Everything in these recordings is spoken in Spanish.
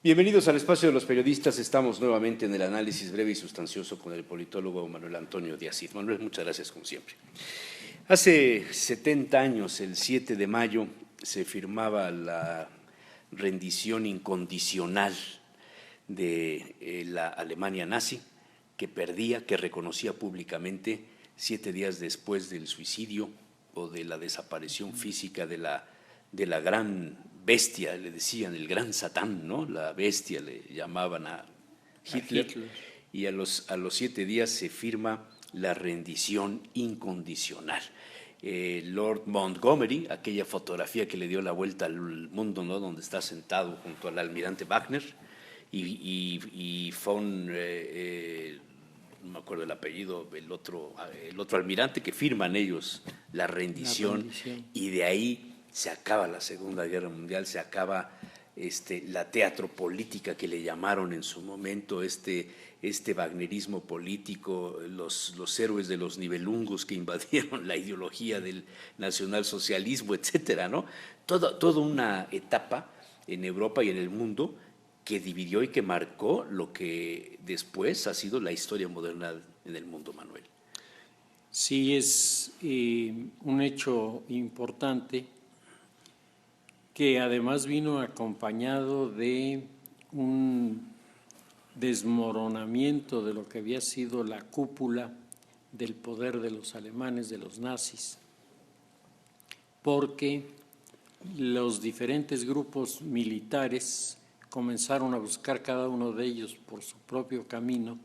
Bienvenidos al espacio de los periodistas. Estamos nuevamente en el análisis breve y sustancioso con el politólogo Manuel Antonio Díaz. Manuel, muchas gracias como siempre. Hace 70 años, el 7 de mayo, se firmaba la rendición incondicional de la Alemania nazi, que perdía, que reconocía públicamente 7 días después del suicidio o de la desaparición física de la gran bestia, le decían el gran Satán, ¿no? La bestia le llamaban a Hitler. Y a los 7 días se firma la rendición incondicional. Lord Montgomery, aquella fotografía que le dio la vuelta al mundo, ¿no? Donde está sentado junto al almirante Wagner, y von, no me acuerdo el apellido, el otro almirante, que firman ellos la rendición. Y de ahí se acaba la Segunda Guerra Mundial, se acaba la teatropolítica que le llamaron en su momento, este wagnerismo político, los héroes de los Nibelungos que invadieron la ideología del nacionalsocialismo, etcétera, ¿no? Toda una etapa en Europa y en el mundo que dividió y que marcó lo que después ha sido la historia moderna en el mundo, Manuel. Sí, es un hecho importante que además vino acompañado de un desmoronamiento de lo que había sido la cúpula del poder de los alemanes, de los nazis, porque los diferentes grupos militares comenzaron a buscar cada uno de ellos por su propio camino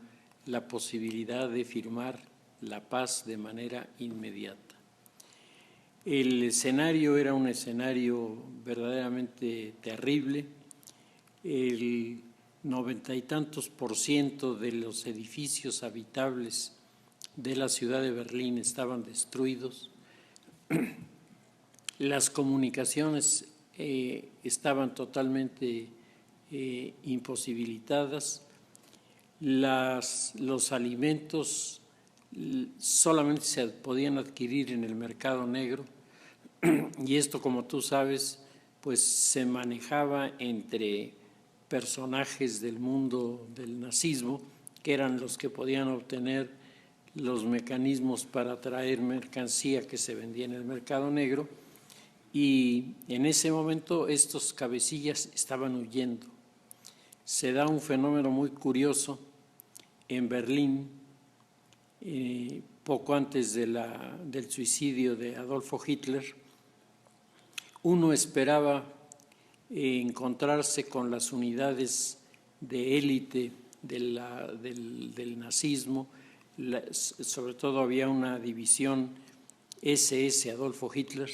la posibilidad de firmar la paz de manera inmediata. El escenario era un escenario verdaderamente terrible. El 90 y tantos % de los edificios habitables de la ciudad de Berlín estaban destruidos. Las comunicaciones estaban totalmente imposibilitadas. Los alimentos solamente se podían adquirir en el mercado negro, y esto, como tú sabes, pues se manejaba entre personajes del mundo del nazismo, que eran los que podían obtener los mecanismos para traer mercancía que se vendía en el mercado negro, y en ese momento estos cabecillas estaban huyendo. Se da un fenómeno muy curioso en Berlín, poco antes del suicidio de Adolfo Hitler. Uno esperaba encontrarse con las unidades de élite del nazismo, sobre todo había una división SS Adolfo Hitler,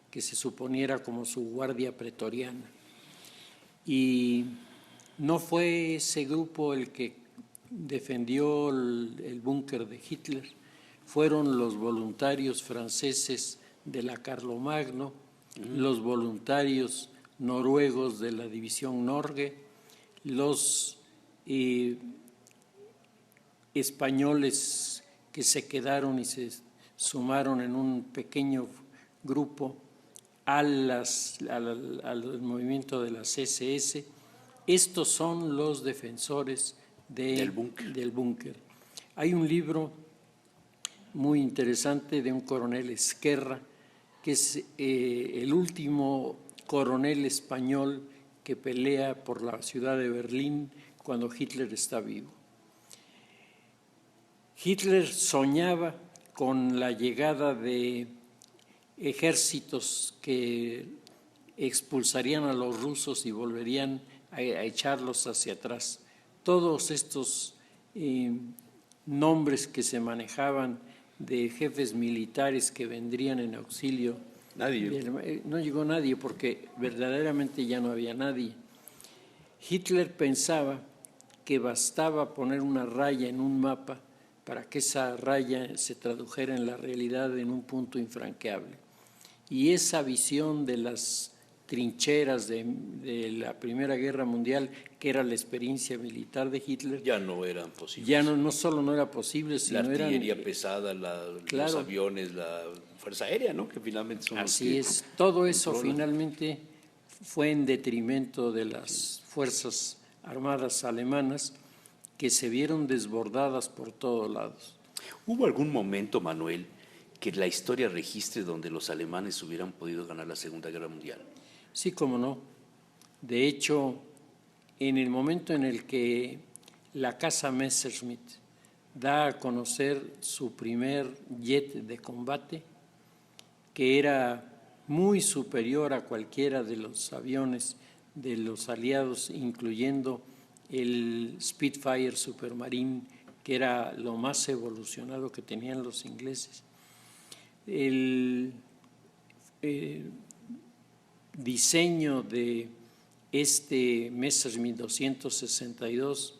que se suponiera como su guardia pretoriana. Y no fue ese grupo el que defendió el búnker de Hitler, fueron los voluntarios franceses de la Carlomagno, los voluntarios noruegos de la división Norge, los españoles que se quedaron y se sumaron en un pequeño grupo al movimiento de las SS. Estos son los defensores del búnker. Hay un libro muy interesante de un coronel Esquerra, que es el último coronel español que pelea por la ciudad de Berlín cuando Hitler está vivo. Hitler soñaba con la llegada de ejércitos que expulsarían a los rusos y volverían a echarlos hacia atrás. Todos estos nombres que se manejaban de jefes militares que vendrían en auxilio. No llegó nadie, porque verdaderamente ya no había nadie. Hitler pensaba que bastaba poner una raya en un mapa para que esa raya se tradujera en la realidad en un punto infranqueable. Y esa visión de las trincheras de la Primera Guerra Mundial, que era la experiencia militar de Hitler, ya no eran posibles. Ya no solo no era posible, sino la artillería pesada, los aviones, la Fuerza Aérea, ¿no? Que finalmente son así los que es, todo eso finalmente fue en detrimento de las fuerzas armadas alemanas que se vieron desbordadas por todos lados. ¿Hubo algún momento, Manuel, que la historia registre donde los alemanes hubieran podido ganar la Segunda Guerra Mundial? Sí, cómo no. De hecho, en el momento en el que la casa Messerschmitt da a conocer su primer jet de combate, que era muy superior a cualquiera de los aviones de los aliados, incluyendo el Spitfire Supermarine, que era lo más evolucionado que tenían los ingleses. El diseño de este Messerschmitt 262,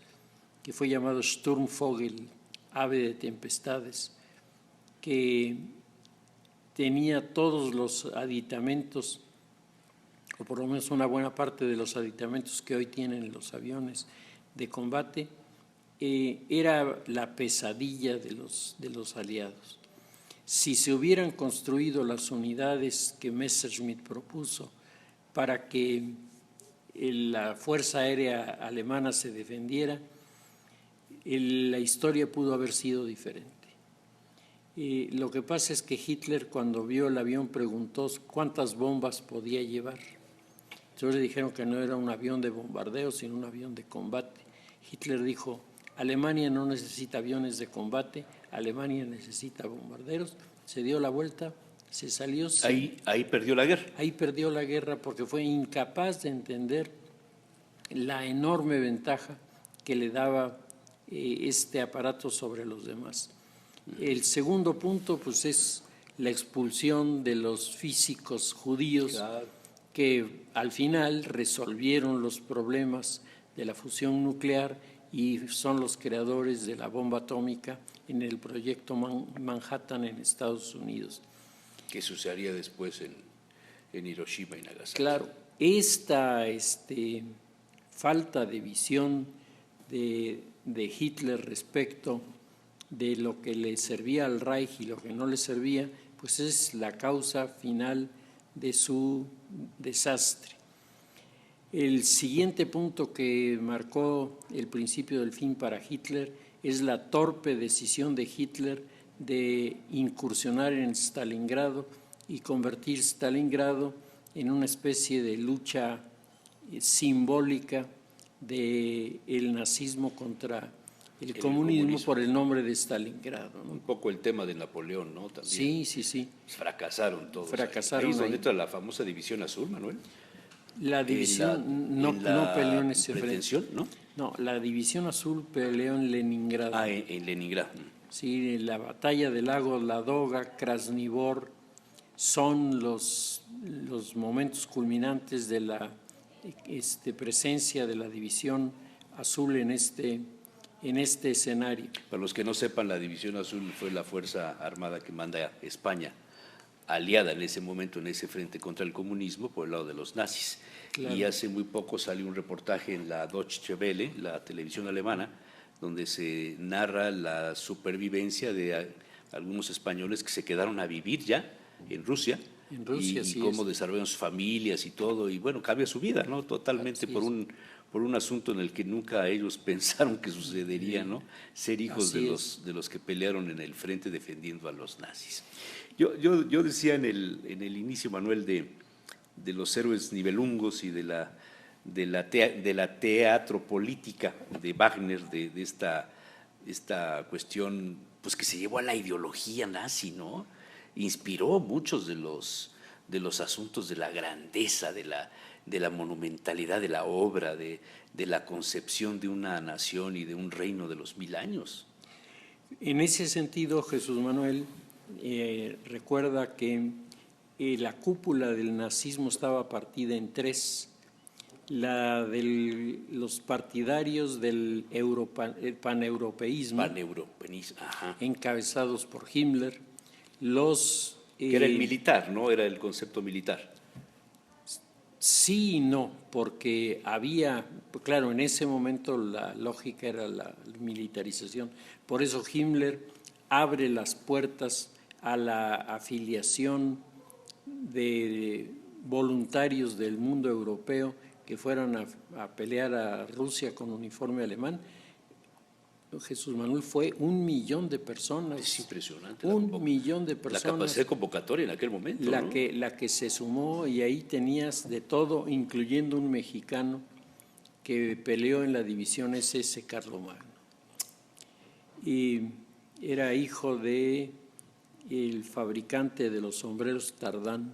que fue llamado Sturmvogel, ave de tempestades, que tenía todos los aditamentos, o por lo menos una buena parte de los aditamentos que hoy tienen los aviones de combate, era la pesadilla de los aliados. Si se hubieran construido las unidades que Messerschmitt propuso para que la Fuerza Aérea Alemana se defendiera, la historia pudo haber sido diferente. Lo que pasa es que Hitler, cuando vio el avión, preguntó cuántas bombas podía llevar. Entonces le dijeron que no era un avión de bombardeo, sino un avión de combate. Hitler dijo: Alemania no necesita aviones de combate, Alemania necesita bombarderos. Se dio la vuelta, se salió. Ahí perdió la guerra. Ahí perdió la guerra porque fue incapaz de entender la enorme ventaja que le daba este aparato sobre los demás. El segundo punto, pues, es la expulsión de los físicos judíos, claro, que al final resolvieron los problemas de la fusión nuclear y son los creadores de la bomba atómica en el proyecto Manhattan en Estados Unidos. Que sucedería después en Hiroshima y Nagasaki. Claro, esta falta de visión de Hitler respecto de lo que le servía al Reich y lo que no le servía, pues es la causa final de su desastre. El siguiente punto que marcó el principio del fin para Hitler es la torpe decisión de Hitler de incursionar en Stalingrado y convertir Stalingrado en una especie de lucha simbólica del nazismo contra el comunismo por el nombre de Stalingrado, ¿no? Un poco el tema de Napoleón, ¿no? Sí. También. Fracasaron todos. Fracasaron. Ahí es donde entra la famosa División Azul, Manuel. La división no peleó en ese frente, ¿no? No, la División Azul peleó en Leningrado. En Leningrado. Sí, la batalla del lago Ladoga, Krasnivor, son los momentos culminantes de la presencia de la División Azul en este escenario. Para los que no sepan, la División Azul fue la fuerza armada que manda España, aliada en ese momento en ese frente contra el comunismo por el lado de los nazis. Claro. Y hace muy poco salió un reportaje en la Deutsche Welle, la televisión alemana, donde se narra la supervivencia de algunos españoles que se quedaron a vivir ya en Rusia, y cómo desarrollan sus familias y todo, y bueno, cambia su vida, ¿no? Totalmente por un asunto en el que nunca ellos pensaron que sucedería, ¿no? Ser hijos de los que pelearon en el frente defendiendo a los nazis. Yo decía en el inicio, Manuel, de los héroes nivelungos y de la teatro política de Wagner, de esta cuestión, pues, que se llevó a la ideología nazi, ¿no? Inspiró muchos de los asuntos de la grandeza, de la monumentalidad de la obra, de la concepción de una nación y de un reino de los 1000 años. En ese sentido, Jesús Manuel, recuerda que la cúpula del nazismo estaba partida en tres: la de los partidarios del paneuropeísmo, ajá, encabezados por Himmler, que era el militar, ¿no? Era el concepto militar. Sí y no, porque había, claro, en ese momento la lógica era la militarización. Por eso Himmler abre las puertas a la afiliación de voluntarios del mundo europeo que fueran a pelear a Rusia con uniforme alemán. Jesús Manuel, fue 1 millón de personas. Es impresionante. 1 millón de personas. La capacidad de convocatoria en aquel momento, la ¿no? que se sumó, y ahí tenías de todo, incluyendo un mexicano que peleó en la división SS Carlomagno. Y era hijo de el fabricante de los sombreros Tardán,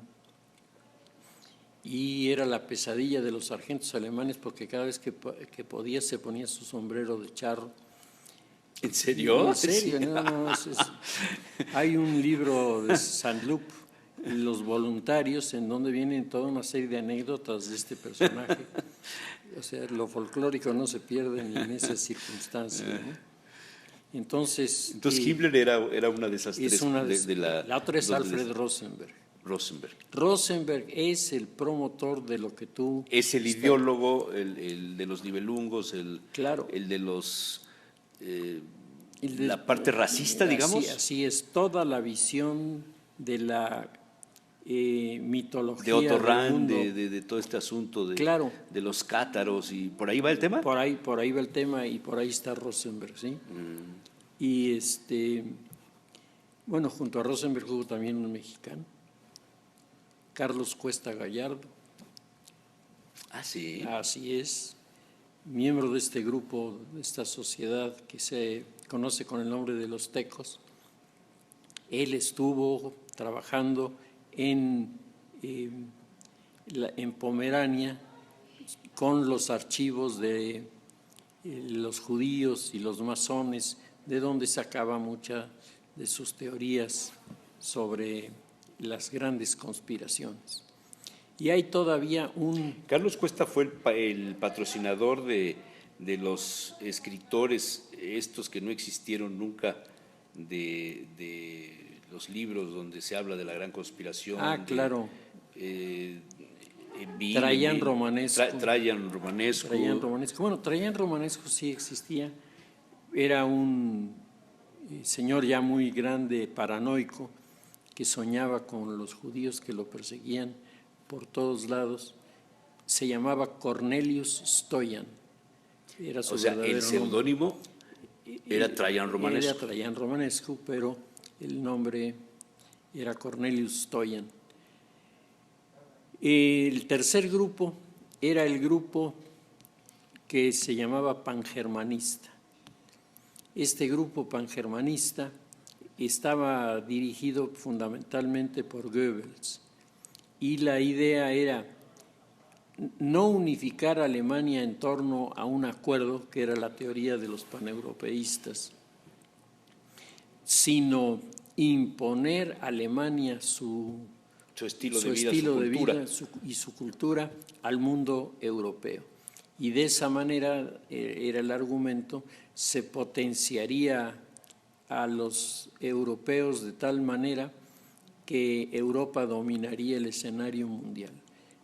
y era la pesadilla de los sargentos alemanes porque cada vez que podía se ponía su sombrero de charro. ¿En serio? En serio, Sí. no, hay un libro de Saint-Loup, Los Voluntarios, en donde vienen toda una serie de anécdotas de este personaje. O sea, lo folclórico no se pierde ni en esas circunstancias, ¿no? Entonces Himmler era una de esas tres. La otra es Alfred Rosenberg. Rosenberg es el promotor de lo que tú… Es el ideólogo, el de los nibelungos, claro, el de los… la parte racista, digamos. Así es, toda la visión de la mitología de Otto Rahn, del mundo. de todo este asunto de, claro, de los cátaros, y por ahí va el tema. Por ahí va el tema, y por ahí está Rosenberg, ¿sí? Y bueno, junto a Rosenberg hubo también un mexicano, Carlos Cuesta Gallardo. Ah, sí. Así es, miembro de este grupo, de esta sociedad que se conoce con el nombre de los Tecos. Él estuvo trabajando en Pomerania con los archivos de los judíos y los masones, de donde sacaba muchas de sus teorías sobre las grandes conspiraciones. Y hay todavía Carlos Cuesta fue el patrocinador de los escritores estos que no existieron nunca, de los libros donde se habla de la gran conspiración. Claro. Trajan Romanesco. Trajan Romanesco. Bueno, Trajan Romanesco sí existía. Era un señor ya muy grande, paranoico, que soñaba con los judíos que lo perseguían por todos lados. Se llamaba Cornelius Stoyan. Era su el seudónimo era Trajan Romanesco. Era Trajan Romanesco, pero el nombre era Cornelius Stoyan. El tercer grupo era el grupo que se llamaba pangermanista. Este grupo pangermanista estaba dirigido fundamentalmente por Goebbels, y la idea era no unificar a Alemania en torno a un acuerdo, que era la teoría de los paneuropeístas, sino imponer a Alemania su estilo de vida y su cultura al mundo europeo. Y de esa manera, era el argumento, se potenciaría a los europeos de tal manera que Europa dominaría el escenario mundial,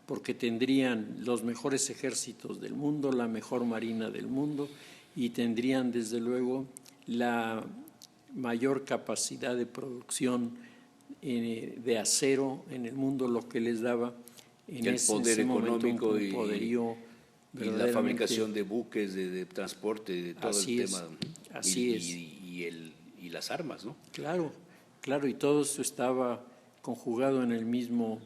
porque tendrían los mejores ejércitos del mundo, la mejor marina del mundo, y tendrían desde luego la mayor capacidad de producción de acero en el mundo, lo que les daba en el poder económico un poderío y la fabricación de buques, de transporte, de todo el tema. Así es. Y las armas, ¿no? Claro, y todo esto estaba conjugado en el mismo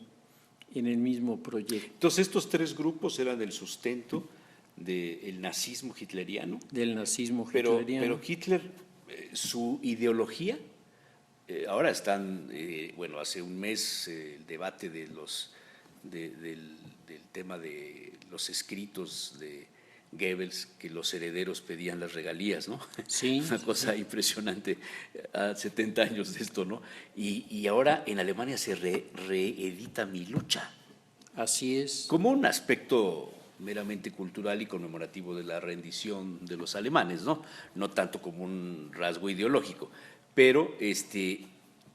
proyecto. Entonces, estos tres grupos eran el sustento del nazismo hitleriano. Del nazismo hitleriano. Pero Hitler, su ideología, ahora están, hace un mes el debate del tema de los escritos de Goebbels, que los herederos pedían las regalías, ¿no? Sí. Una cosa impresionante, a 70 años de esto, ¿no? Y ahora en Alemania se reedita Mi Lucha. Así es. Como un aspecto meramente cultural y conmemorativo de la rendición de los alemanes, ¿no? No tanto como un rasgo ideológico. Pero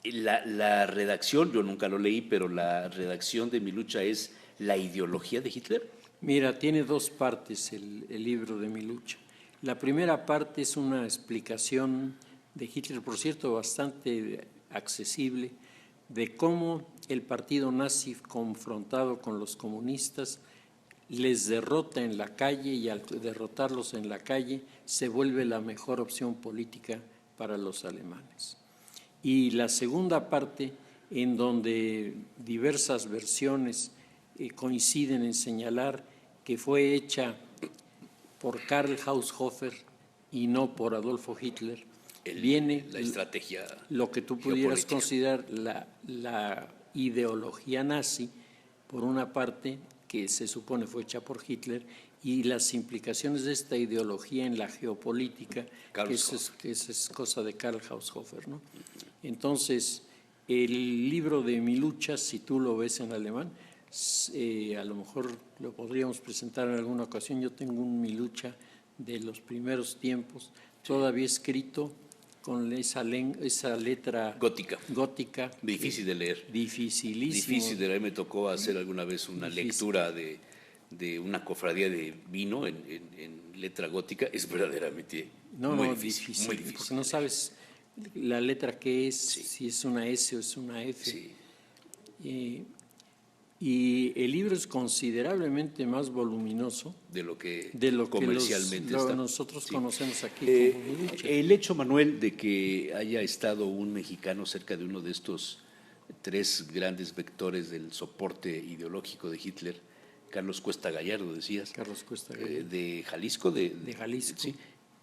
la redacción, yo nunca lo leí, pero la redacción de Mi Lucha es la ideología de Hitler. Mira, tiene dos partes el libro de Mi Lucha. La primera parte es una explicación de Hitler, por cierto, bastante accesible, de cómo el partido nazi, confrontado con los comunistas, les derrota en la calle y al derrotarlos en la calle se vuelve la mejor opción política para los alemanes. Y la segunda parte, en donde diversas versiones coinciden en señalar que fue hecha por Karl Haushofer y no por Adolfo Hitler, viene la estrategia lo que tú pudieras considerar la ideología nazi, por una parte, que se supone fue hecha por Hitler, y las implicaciones de esta ideología en la geopolítica, que es cosa de Karl Haushofer, ¿no? Entonces, el libro de Mi lucha, si tú lo ves en alemán, a lo mejor lo podríamos presentar en alguna ocasión. Yo tengo un Mi lucha de los primeros tiempos, todavía escrito con esa letra gótica. Difícil de leer. Dificilísimo. Difícil de leer. Me tocó hacer alguna vez una lectura de una cofradía de vino en letra gótica. Es verdaderamente muy difícil. Muy difícil. Porque no sabes la letra que es, si es una S o es una F. Sí. Y el libro es considerablemente más voluminoso de lo que comercialmente nosotros conocemos aquí como Mi lucha. El hecho, Manuel, de que haya estado un mexicano cerca de uno de estos tres grandes vectores del soporte ideológico de Hitler, Carlos Cuesta Gallardo, decías. Carlos Cuesta Gallardo. De Jalisco. De Jalisco. Sí.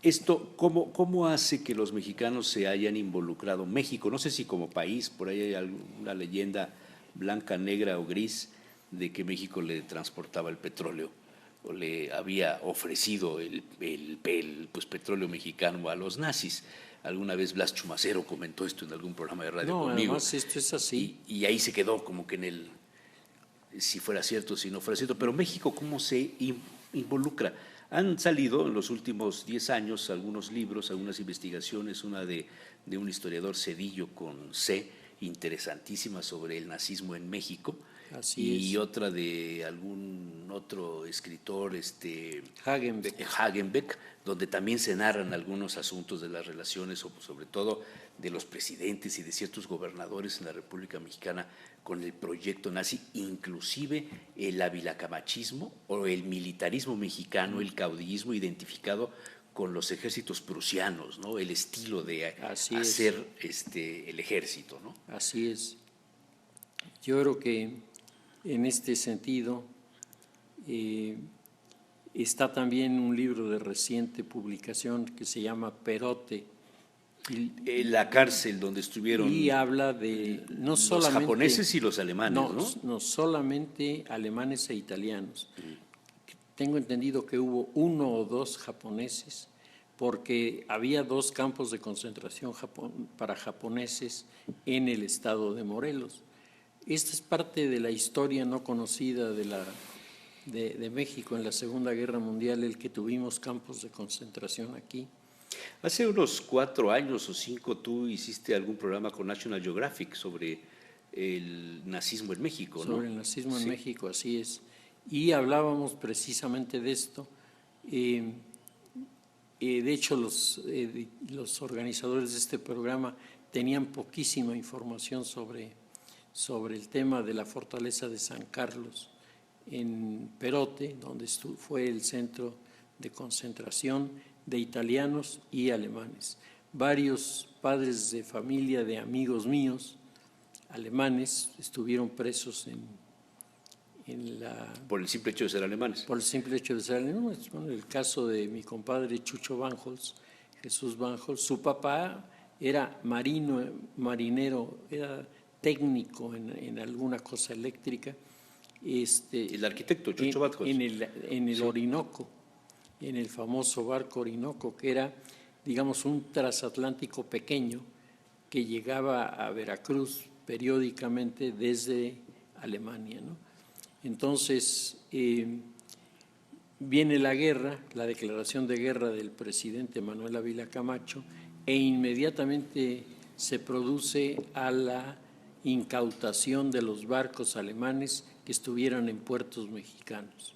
Esto, ¿cómo hace que los mexicanos se hayan involucrado? México, no sé si como país, por ahí hay alguna leyenda blanca, negra o gris, de que México le transportaba el petróleo o le había ofrecido el petróleo mexicano a los nazis. Alguna vez Blas Chumacero comentó esto en algún programa de radio conmigo. Además esto es así. Y ahí se quedó como que en el, si fuera cierto, si no fuera cierto. Pero México, ¿cómo se involucra? Han salido en los últimos 10 años algunos libros, algunas investigaciones, una de un historiador Cedillo con C, interesantísima, sobre el nazismo en México. Así y otra de algún otro escritor, Hagenbeck, donde también se narran algunos asuntos de las relaciones, sobre todo de los presidentes y de ciertos gobernadores en la República Mexicana con el proyecto nazi, inclusive el avilacamachismo o el militarismo mexicano, el caudillismo identificado con los ejércitos prusianos, ¿no? El estilo de hacer el ejército, ¿no? Así es. Yo creo que en este sentido está también un libro de reciente publicación que se llama Perote. La cárcel donde estuvieron. Y habla de no solamente los japoneses y los alemanes, no solamente alemanes e italianos. Tengo entendido que hubo 1 o 2 japoneses, porque había 2 campos de concentración para japoneses en el estado de Morelos. Esta es parte de la historia no conocida de México en la Segunda Guerra Mundial, el que tuvimos campos de concentración aquí. Hace unos 4 años o 5 tú hiciste algún programa con National Geographic sobre el nazismo en México, ¿no? Sobre el nazismo en México, así es. Y hablábamos precisamente de esto. De hecho, los organizadores de este programa tenían poquísima información sobre el tema de la fortaleza de San Carlos en Perote, donde fue el centro de concentración de italianos y alemanes. Varios padres de familia de amigos míos alemanes estuvieron presos por el simple hecho de ser alemanes. Por el simple hecho de ser alemanes. Bueno, el caso de mi compadre Chucho Banjols, Jesús Banjols, su papá era marinero, era técnico en alguna cosa eléctrica. El arquitecto Chucho Banjols. En el Orinoco, en el famoso barco Orinoco, que era, digamos, un transatlántico pequeño que llegaba a Veracruz periódicamente desde Alemania, ¿no? Entonces, viene la guerra, la declaración de guerra del presidente Manuel Ávila Camacho, e inmediatamente se produce a la incautación de los barcos alemanes que estuvieran en puertos mexicanos.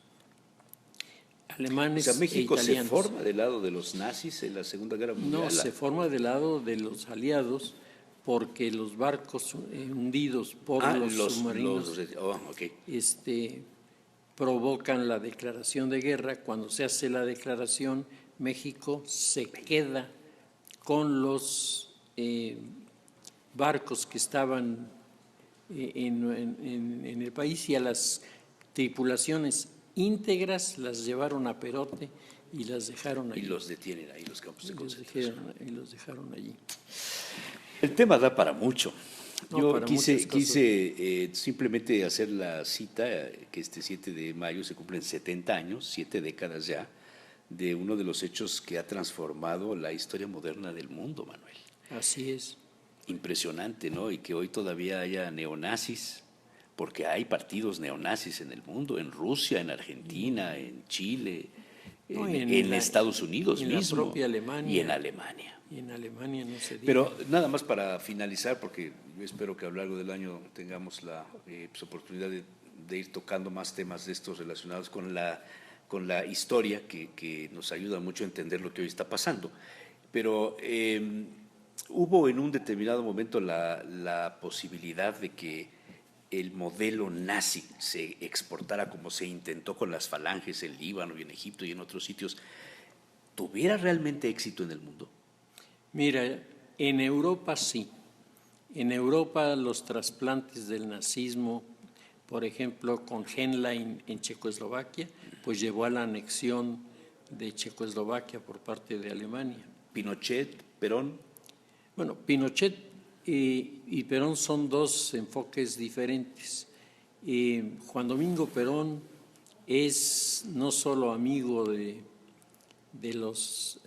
Alemanes, o sea, México e italianos. ¿Se forma del lado de los nazis en la Segunda Guerra Mundial? No, se forma del lado de los aliados, porque los barcos hundidos por los submarinos okay. provocan la declaración de guerra. Cuando se hace la declaración, México se queda con los barcos que estaban en el país, y a las tripulaciones íntegras las llevaron a Perote y las dejaron allí. Y los detienen ahí, los campos de concentración. Y los dejaron allí. El tema da para mucho. No, Yo para quise simplemente hacer la cita, que este 7 de mayo se cumplen 70 años, 7 décadas ya, de uno de los hechos que ha transformado la historia moderna del mundo, Manuel. Así es. Impresionante, ¿no? Y que hoy todavía haya neonazis, porque hay partidos neonazis en el mundo, en Rusia, en Argentina, en Chile, No, en Estados Unidos en mismo. la propia Alemania. Y en Alemania. Y en Alemania no se diga. Pero nada más para finalizar, porque yo espero que a lo largo del año tengamos la oportunidad de ir tocando más temas de estos relacionados con la historia, que nos ayuda mucho a entender lo que hoy está pasando. Pero hubo en un determinado momento la posibilidad de que el modelo nazi se exportara, como se intentó con las falanges en Líbano y en Egipto y en otros sitios. ¿Tuviera realmente éxito en el mundo? Mira, en Europa sí. En Europa los trasplantes del nazismo, por ejemplo, con Henlein en Checoslovaquia, pues llevó a la anexión de Checoslovaquia por parte de Alemania. Pinochet, Perón. Bueno, Pinochet y Perón son dos enfoques diferentes. Juan Domingo Perón es no solo amigo de los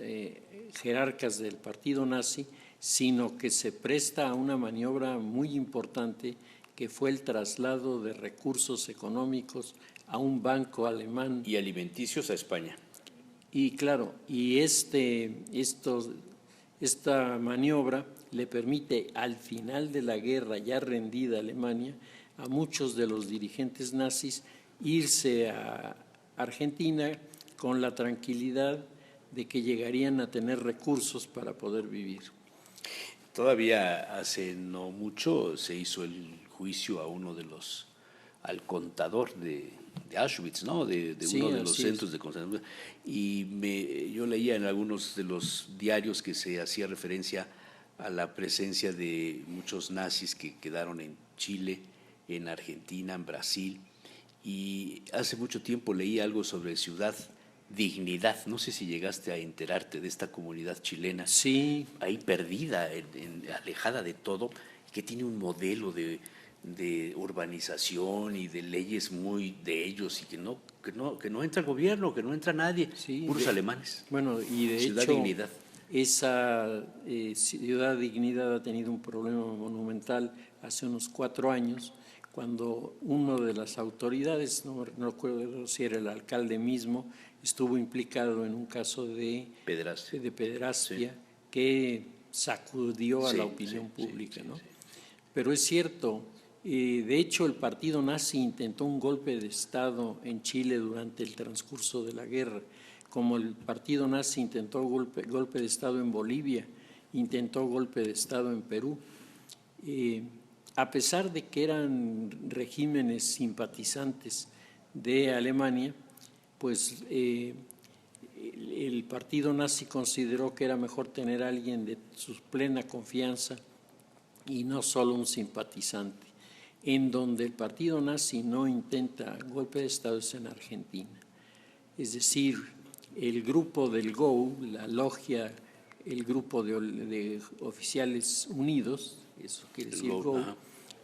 jerarcas del partido nazi, sino que se presta a una maniobra muy importante, que fue el traslado de recursos económicos a un banco alemán. Y alimenticios a España. Y claro, y esta maniobra le permite, al final de la guerra, ya rendida Alemania, a muchos de los dirigentes nazis irse a Argentina con la tranquilidad de que llegarían a tener recursos para poder vivir. Todavía hace no mucho se hizo el juicio a al contador de Auschwitz, ¿no? De sí, uno de los centros de concentración. Y yo leía en algunos de los diarios que se hacía referencia a la presencia de muchos nazis que quedaron en Chile, en Argentina, en Brasil. Y hace mucho tiempo leí algo sobre Ciudad Dignidad. No sé si llegaste a enterarte de esta comunidad chilena. Sí. Ahí perdida, alejada de todo, que tiene un modelo de urbanización y de leyes muy de ellos, y que no entra el gobierno, que no entra nadie, sí, puros alemanes. Bueno, y de Ciudad hecho, Dignidad. Esa Ciudad Dignidad ha tenido un problema monumental hace unos 4 años, cuando uno de las autoridades, no recuerdo si era el alcalde mismo, estuvo implicado en un caso de pederastia, sí, que sacudió a la opinión pública, ¿no? Pero es cierto, de hecho el partido nazi intentó un golpe de Estado en Chile durante el transcurso de la guerra, como el partido nazi intentó golpe de Estado en Bolivia, intentó golpe de Estado en Perú. A pesar de que eran regímenes simpatizantes de Alemania, pues el partido nazi consideró que era mejor tener a alguien de su plena confianza y no solo un simpatizante. En donde el partido nazi no intenta golpe de Estado es en Argentina. Es decir, el grupo del GO, la logia, el grupo de oficiales unidos, eso quiere decir GO,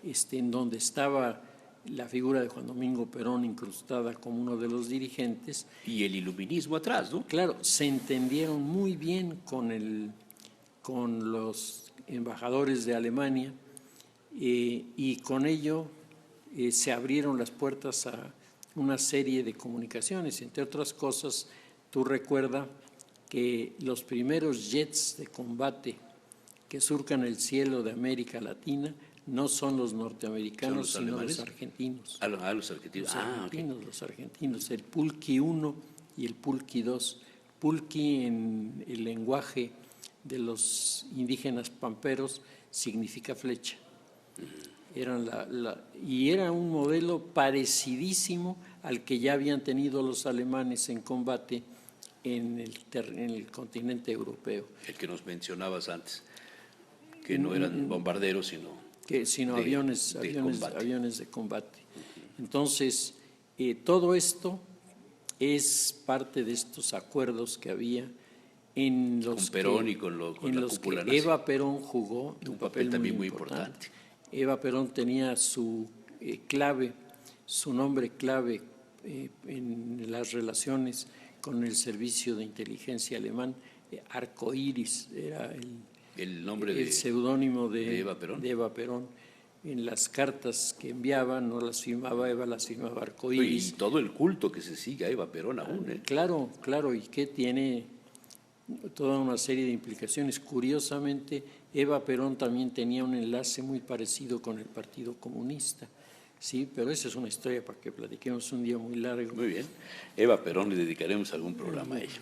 en donde estaba la figura de Juan Domingo Perón incrustada como uno de los dirigentes. Y el iluminismo atrás, ¿no? Claro, se entendieron muy bien con los embajadores de Alemania, y con ello se abrieron las puertas a una serie de comunicaciones. Entre otras cosas, tú recuerdas que los primeros jets de combate que surcan el cielo de América Latina no son los norteamericanos, sino los argentinos. Los argentinos. Los argentinos, el Pulqui 1 y el Pulqui 2. Pulqui, en el lenguaje de los indígenas pamperos, significa flecha. y era un modelo parecidísimo al que ya habían tenido los alemanes en combate en el continente europeo. El que nos mencionabas antes, que no eran bombarderos, sino aviones de combate. Entonces, todo esto es parte de estos acuerdos que había en los con Perón y con la cúpula nazi. Eva Perón jugó un papel también muy importante. Eva Perón tenía su clave, su nombre clave en las relaciones con el servicio de inteligencia alemán. Arcoíris era el nombre el seudónimo de Eva Perón. En las cartas que enviaba no las firmaba Eva, las firmaba Arcoíris. Y todo el culto que se sigue a Eva Perón aún. Claro, y que tiene toda una serie de implicaciones. Curiosamente, Eva Perón también tenía un enlace muy parecido con el Partido Comunista. Sí, pero esa es una historia para que platiquemos un día muy largo. Muy bien. Eva Perón, le dedicaremos algún programa a ella.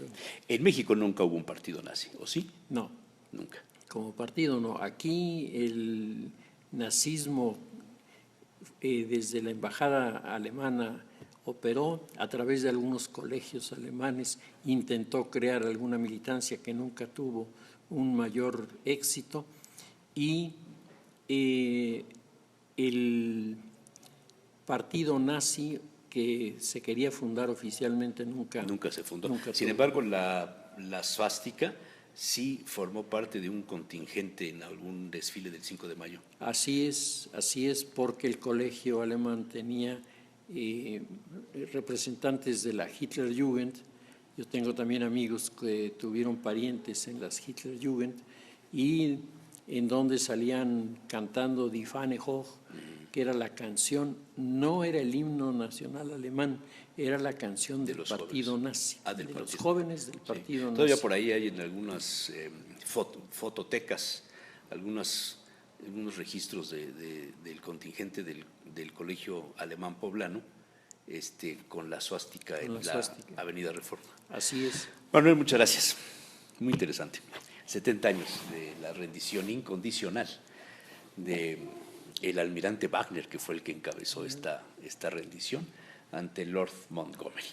En México nunca hubo un partido nazi, ¿o sí? No. Nunca. Como partido no. Aquí el nazismo desde la embajada alemana operó a través de algunos colegios alemanes, intentó crear alguna militancia que nunca tuvo un mayor éxito y el partido nazi que se quería fundar oficialmente nunca se fundó. Sin embargo, la svástica sí formó parte de un contingente en algún desfile del 5 de mayo. Así es, porque el colegio alemán tenía representantes de la Hitlerjugend. Yo tengo también amigos que tuvieron parientes en las Hitlerjugend y en donde salían cantando Die Fahne hoch, que era la canción, no era el himno nacional alemán, era la canción del partido nazi, de los jóvenes del partido nazi. Todavía por ahí hay en algunas fototecas, algunos registros del contingente del Colegio Alemán Poblano, con la suástica en la Avenida Reforma. Así es. Manuel, muchas gracias. Muy interesante. 70 años de la rendición incondicional del almirante Wagner, que fue el que encabezó esta rendición ante Lord Montgomery.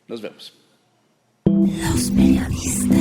Nos vemos. Los periodistas.